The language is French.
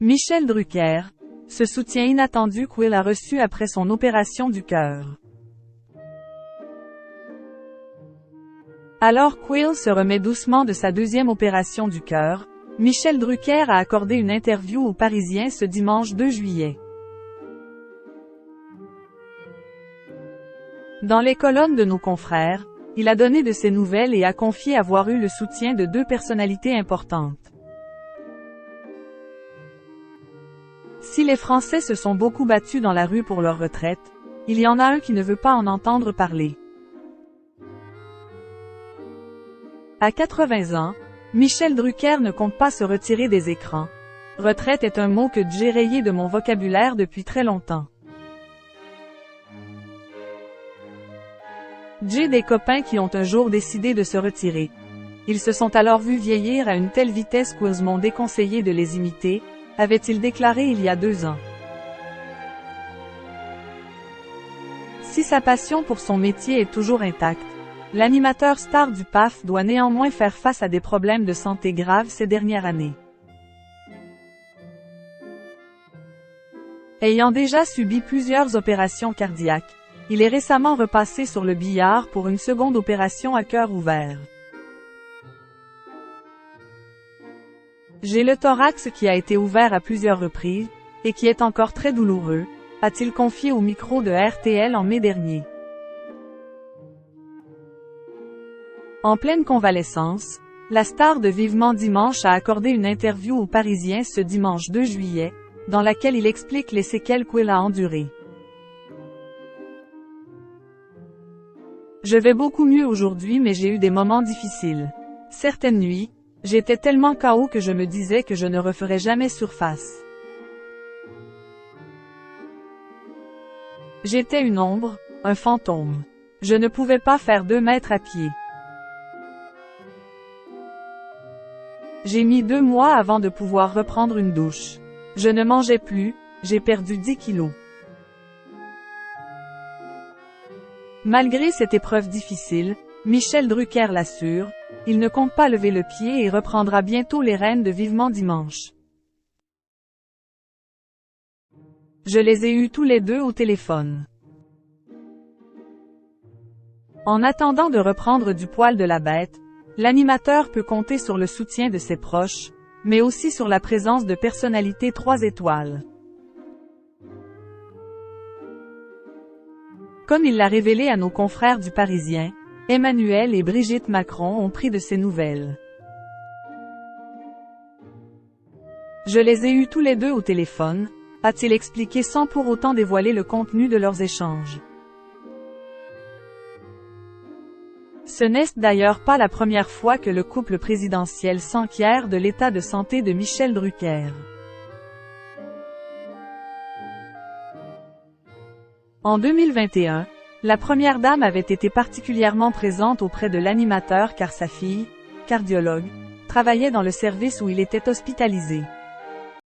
Michel Drucker, ce soutien inattendu qu'Will a reçu après son opération du cœur. Alors qu'Will se remet doucement de sa deuxième opération du cœur, Michel Drucker a accordé une interview aux Parisiens ce dimanche 2 juillet. Dans les colonnes de nos confrères, il a donné de ses nouvelles et a confié avoir eu le soutien de 2 personnalités importantes. Si les Français se sont beaucoup battus dans la rue pour leur retraite, il y en a un qui ne veut pas en entendre parler. À 80 ans, Michel Drucker ne compte pas se retirer des écrans. Retraite est un mot que j'ai rayé de mon vocabulaire depuis très longtemps. J'ai des copains qui ont un jour décidé de se retirer. Ils se sont alors vus vieillir à une telle vitesse qu'eux m'ont déconseillé de les imiter, avait-il déclaré il y a 2 ans. Si sa passion pour son métier est toujours intacte, l'animateur star du PAF doit néanmoins faire face à des problèmes de santé graves ces dernières années. Ayant déjà subi plusieurs opérations cardiaques, il est récemment repassé sur le billard pour une seconde opération à cœur ouvert. J'ai le thorax qui a été ouvert à plusieurs reprises, et qui est encore très douloureux, a-t-il confié au micro de RTL en mai dernier. En pleine convalescence, la star de Vivement Dimanche a accordé une interview aux Parisiens ce dimanche 2 juillet, dans laquelle il explique les séquelles qu'Will a endurées. Je vais beaucoup mieux aujourd'hui mais j'ai eu des moments difficiles. Certaines nuits, j'étais tellement KO que je me disais que je ne referais jamais surface. J'étais une ombre, un fantôme. Je ne pouvais pas faire 2 mètres à pied. J'ai mis 2 mois avant de pouvoir reprendre une douche. Je ne mangeais plus, j'ai perdu 10 kilos. Malgré cette épreuve difficile, Michel Drucker l'assure, il ne compte pas lever le pied et reprendra bientôt les rênes de Vivement Dimanche. Je les ai eus tous les 2 au téléphone. En attendant de reprendre du poil de la bête, l'animateur peut compter sur le soutien de ses proches, mais aussi sur la présence de personnalités 3 étoiles. Comme il l'a révélé à nos confrères du Parisien, Emmanuel et Brigitte Macron ont pris de ses nouvelles. Je les ai eus tous les 2 au téléphone, a-t-il expliqué sans pour autant dévoiler le contenu de leurs échanges. Ce n'est d'ailleurs pas la première fois que le couple présidentiel s'enquiert de l'état de santé de Michel Drucker. En 2021, la première dame avait été particulièrement présente auprès de l'animateur car sa fille, cardiologue, travaillait dans le service où il était hospitalisé.